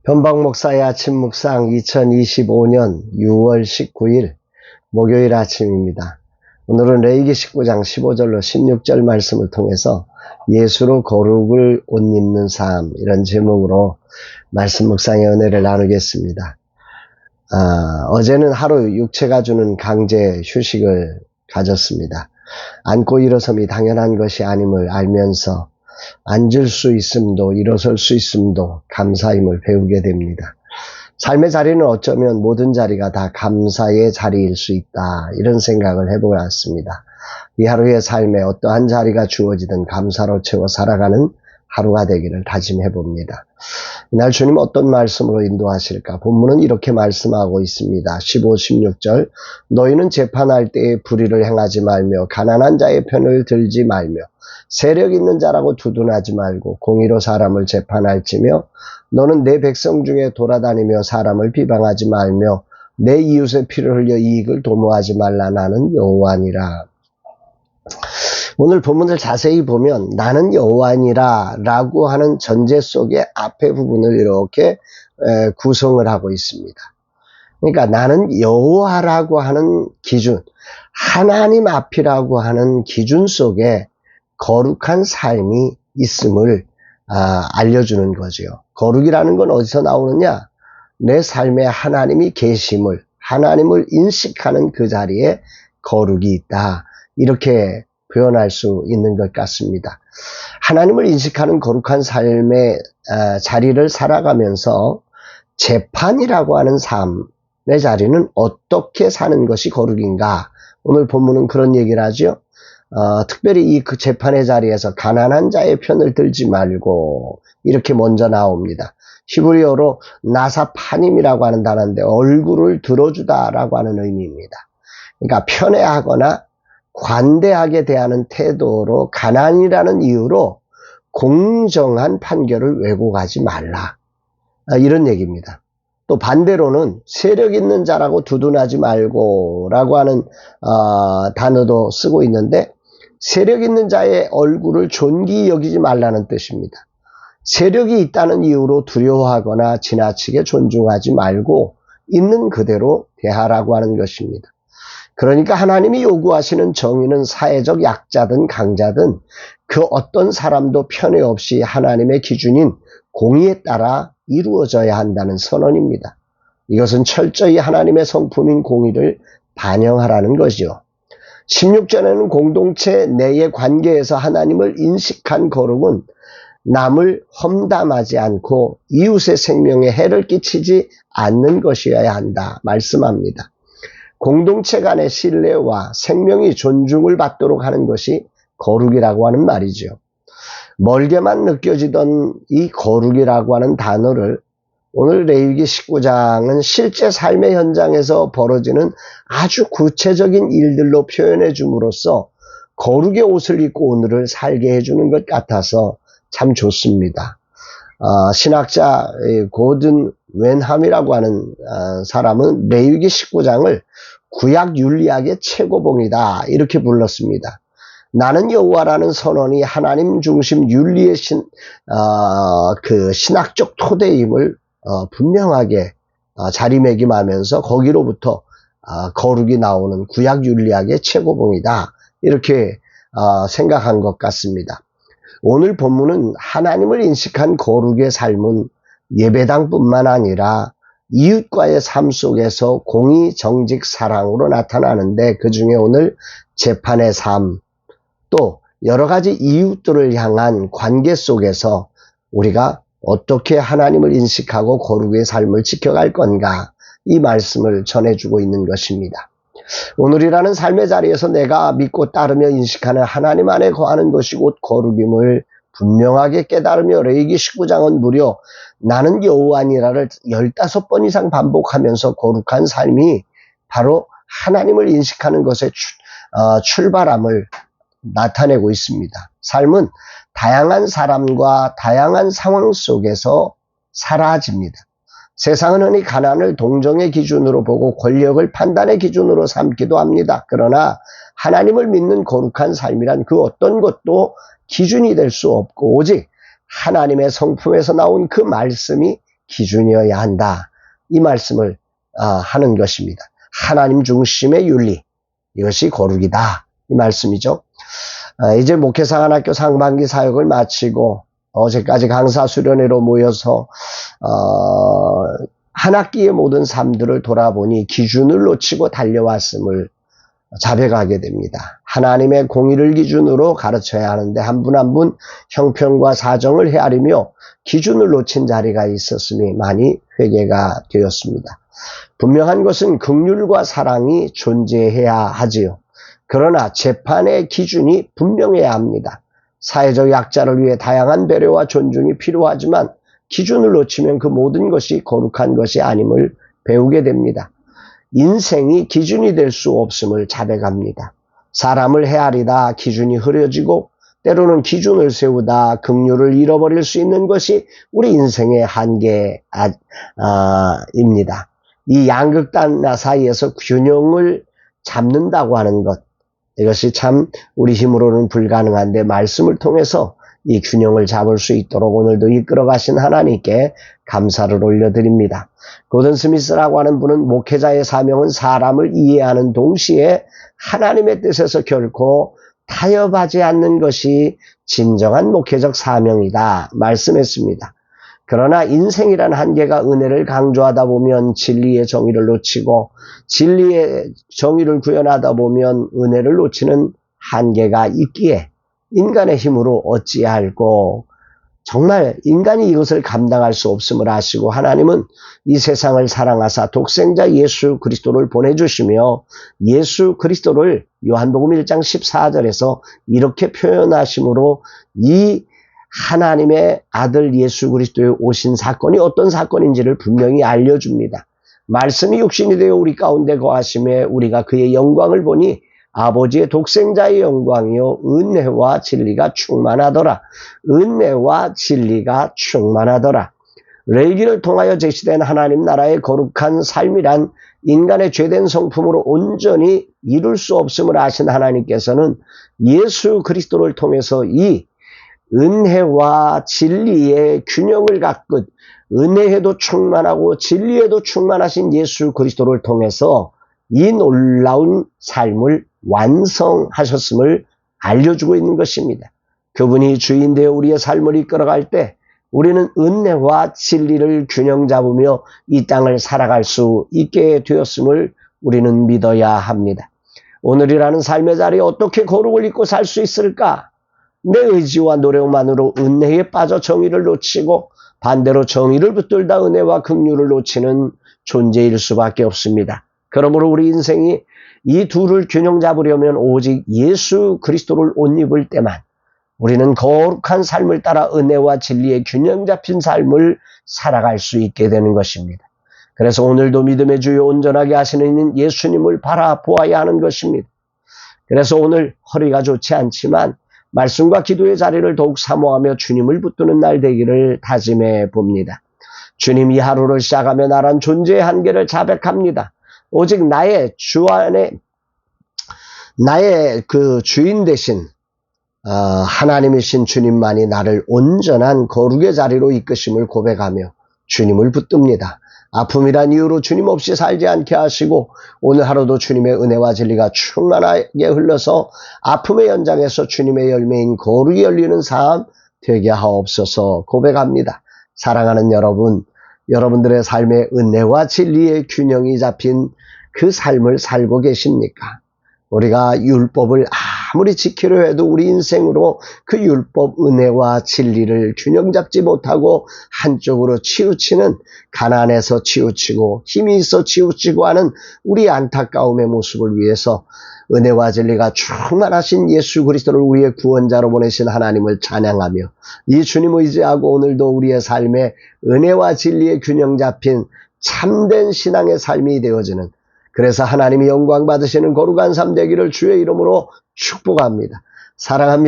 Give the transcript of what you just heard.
변방 목사의 아침 묵상 2025년 6월 19일 목요일 아침입니다. 오늘은 레위기 19장 15절로 16절 말씀을 통해서 예수로 거룩을 옷 입는 삶, 이런 제목으로 말씀 묵상의 은혜를 나누겠습니다. 어제는 하루 육체가 주는 강제 휴식을 가졌습니다. 앉고 일어섬이 당연한 것이 아님을 알면서 앉을 수 있음도 일어설 수 있음도 감사임을 배우게 됩니다. 삶의 자리는 어쩌면 모든 자리가 다 감사의 자리일 수 있다, 이런 생각을 해보았습니다. 이 하루의 삶에 어떠한 자리가 주어지든 감사로 채워 살아가는 하루가 되기를 다짐해봅니다. 이날 주님 어떤 말씀으로 인도하실까? 본문은 이렇게 말씀하고 있습니다. 15, 16절 너희는 재판할 때에 불의를 행하지 말며 가난한 자의 편을 들지 말며 세력 있는 자라고 두둔하지 말고 공의로 사람을 재판할지며 너는 내 백성 중에 돌아다니며 사람을 비방하지 말며 내 이웃의 피를 흘려 이익을 도모하지 말라. 나는 여호와니라. 오늘 본문을 자세히 보면 나는 여호와니라 라고 하는 전제 속에 앞에 부분을 이렇게 구성을 하고 있습니다. 그러니까 나는 여호와라고 하는 기준, 하나님 앞이라고 하는 기준 속에 거룩한 삶이 있음을 알려주는 거죠. 거룩이라는 건 어디서 나오느냐? 내 삶에 하나님이 계심을, 하나님을 인식하는 그 자리에 거룩이 있다, 이렇게 표현할 수 있는 것 같습니다. 하나님을 인식하는 거룩한 삶의 자리를 살아가면서 재판이라고 하는 삶의 자리는 어떻게 사는 것이 거룩인가? 오늘 본문은 그런 얘기를 하죠. 특별히 이 그 재판의 자리에서 가난한 자의 편을 들지 말고, 이렇게 먼저 나옵니다. 히브리어로 나사파님이라고 하는 단어인데 얼굴을 들어주다라고 하는 의미입니다. 그러니까 편애하거나 관대하게 대하는 태도로 가난이라는 이유로 공정한 판결을 왜곡하지 말라, 이런 얘기입니다. 또 반대로는 세력 있는 자라고 두둔하지 말고 라고 하는 단어도 쓰고 있는데, 세력 있는 자의 얼굴을 존귀히 여기지 말라는 뜻입니다. 세력이 있다는 이유로 두려워하거나 지나치게 존중하지 말고 있는 그대로 대하라고 하는 것입니다. 그러니까 하나님이 요구하시는 정의는 사회적 약자든 강자든 그 어떤 사람도 편애 없이 하나님의 기준인 공의에 따라 이루어져야 한다는 선언입니다. 이것은 철저히 하나님의 성품인 공의를 반영하라는 것이요. 16절에는 공동체 내의 관계에서 하나님을 인식한 거룩은 남을 험담하지 않고 이웃의 생명에 해를 끼치지 않는 것이어야 한다 말씀합니다. 공동체 간의 신뢰와 생명이 존중을 받도록 하는 것이 거룩이라고 하는 말이죠. 멀게만 느껴지던 이 거룩이라고 하는 단어를 오늘 레위기 19장은 실제 삶의 현장에서 벌어지는 아주 구체적인 일들로 표현해 줌으로써 거룩의 옷을 입고 오늘을 살게 해주는 것 같아서 참 좋습니다. 신학자 고든 웬함이라고 하는 사람은 레위기 19장을 구약 윤리학의 최고봉이다, 이렇게 불렀습니다. 나는 여호와라는 선언이 하나님 중심 윤리의 신학적 토대임을 분명하게 자리매김하면서 거기로부터 거룩이 나오는 구약 윤리학의 최고봉이다, 이렇게 생각한 것 같습니다. 오늘 본문은 하나님을 인식한 거룩의 삶은 예배당뿐만 아니라 이웃과의 삶 속에서 공의, 정직, 사랑으로 나타나는데, 그 중에 오늘 재판의 삶, 또 여러 가지 이웃들을 향한 관계 속에서 우리가 어떻게 하나님을 인식하고 거룩의 삶을 지켜갈 건가, 이 말씀을 전해주고 있는 것입니다. 오늘이라는 삶의 자리에서 내가 믿고 따르며 인식하는 하나님 안에 거하는 것이 곧 거룩임을 분명하게 깨달으며 레위기 19장은 무려 나는 여호와니라를 15번 이상 반복하면서 거룩한 삶이 바로 하나님을 인식하는 것의 출발함을 나타내고 있습니다. 삶은 다양한 사람과 다양한 상황 속에서 사라집니다. 세상은 흔히 가난을 동정의 기준으로 보고 권력을 판단의 기준으로 삼기도 합니다. 그러나 하나님을 믿는 거룩한 삶이란 그 어떤 것도 기준이 될 수 없고 오직 하나님의 성품에서 나온 그 말씀이 기준이어야 한다. 이 말씀을 하는 것입니다. 하나님 중심의 윤리, 이것이 거룩이다. 이 말씀이죠. 이제 목회상한학교 상반기 사역을 마치고 어제까지 강사 수련회로 모여서 한 학기의 모든 삶들을 돌아보니 기준을 놓치고 달려왔음을 자백하게 됩니다. 하나님의 공의를 기준으로 가르쳐야 하는데 한 분 한 분 형편과 사정을 헤아리며 기준을 놓친 자리가 있었음이 많이 회개가 되었습니다. 분명한 것은 긍휼과 사랑이 존재해야 하지요. 그러나 재판의 기준이 분명해야 합니다. 사회적 약자를 위해 다양한 배려와 존중이 필요하지만 기준을 놓치면 그 모든 것이 거룩한 것이 아님을 배우게 됩니다. 인생이 기준이 될 수 없음을 자백합니다. 사람을 헤아리다 기준이 흐려지고 때로는 기준을 세우다 긍휼을 잃어버릴 수 있는 것이 우리 인생의 한계입니다. 이 양극단 사이에서 균형을 잡는다고 하는 것, 이것이 참 우리 힘으로는 불가능한데 말씀을 통해서 이 균형을 잡을 수 있도록 오늘도 이끌어 가신 하나님께 감사를 올려드립니다. 고든 스미스라고 하는 분은 목회자의 사명은 사람을 이해하는 동시에 하나님의 뜻에서 결코 타협하지 않는 것이 진정한 목회적 사명이다 말씀했습니다. 그러나 인생이란 한계가 은혜를 강조하다 보면 진리의 정의를 놓치고 진리의 정의를 구현하다 보면 은혜를 놓치는 한계가 있기에 인간의 힘으로 어찌할꼬 정말 인간이 이것을 감당할 수 없음을 아시고 하나님은 이 세상을 사랑하사 독생자 예수 그리스도를 보내주시며 예수 그리스도를 요한복음 1장 14절에서 이렇게 표현하심으로 이 하나님의 아들 예수 그리스도의 오신 사건이 어떤 사건인지를 분명히 알려줍니다. 말씀이 육신이 되어 우리 가운데 거하심에 우리가 그의 영광을 보니 아버지의 독생자의 영광이요 은혜와 진리가 충만하더라. 은혜와 진리가 충만하더라. 레위기를 통하여 제시된 하나님 나라의 거룩한 삶이란 인간의 죄된 성품으로 온전히 이룰 수 없음을 아신 하나님께서는 예수 그리스도를 통해서 이 은혜와 진리의 균형을 갖고 은혜에도 충만하고 진리에도 충만하신 예수 그리스도를 통해서 이 놀라운 삶을 완성하셨음을 알려주고 있는 것입니다. 그분이 주인 되어 우리의 삶을 이끌어갈 때 우리는 은혜와 진리를 균형 잡으며 이 땅을 살아갈 수 있게 되었음을 우리는 믿어야 합니다. 오늘이라는 삶의 자리에 어떻게 거룩을 잊고 살 수 있을까? 내 의지와 노력만으로 은혜에 빠져 정의를 놓치고 반대로 정의를 붙들다 은혜와 긍휼을 놓치는 존재일 수밖에 없습니다. 그러므로 우리 인생이 이 둘을 균형 잡으려면 오직 예수 그리스도를 옷 입을 때만 우리는 거룩한 삶을 따라 은혜와 진리의 균형 잡힌 삶을 살아갈 수 있게 되는 것입니다. 그래서 오늘도 믿음의 주요 온전하게 하시는 예수님을 바라보아야 하는 것입니다. 그래서 오늘 허리가 좋지 않지만 말씀과 기도의 자리를 더욱 사모하며 주님을 붙드는 날 되기를 다짐해 봅니다. 주님 이 하루를 시작하며 나란 존재의 한계를 자백합니다. 오직 나의 주 안에 나의 그 주인 되신 하나님이신 주님만이 나를 온전한 거룩의 자리로 이끄심을 고백하며 주님을 붙듭니다. 아픔이란 이유로 주님 없이 살지 않게 하시고 오늘 하루도 주님의 은혜와 진리가 충만하게 흘러서 아픔의 연장에서 주님의 열매인 거룩이 열리는 삶 되게 하옵소서 고백합니다. 사랑하는 여러분, 여러분들의 삶에 은혜와 진리의 균형이 잡힌 그 삶을 살고 계십니까? 우리가 율법을 아무리 지키려 해도 우리 인생으로 그 율법 은혜와 진리를 균형 잡지 못하고 한쪽으로 치우치는 가난해서 치우치고 힘이 있어 치우치고 하는 우리 안타까움의 모습을 위해서 은혜와 진리가 충만하신 예수 그리스도를 우리의 구원자로 보내신 하나님을 찬양하며 이 주님 의지하고 오늘도 우리의 삶에 은혜와 진리의 균형 잡힌 참된 신앙의 삶이 되어지는 그래서 하나님이 영광 받으시는 거룩한 삶 되기를 주의 이름으로 축복합니다. 사랑합니다.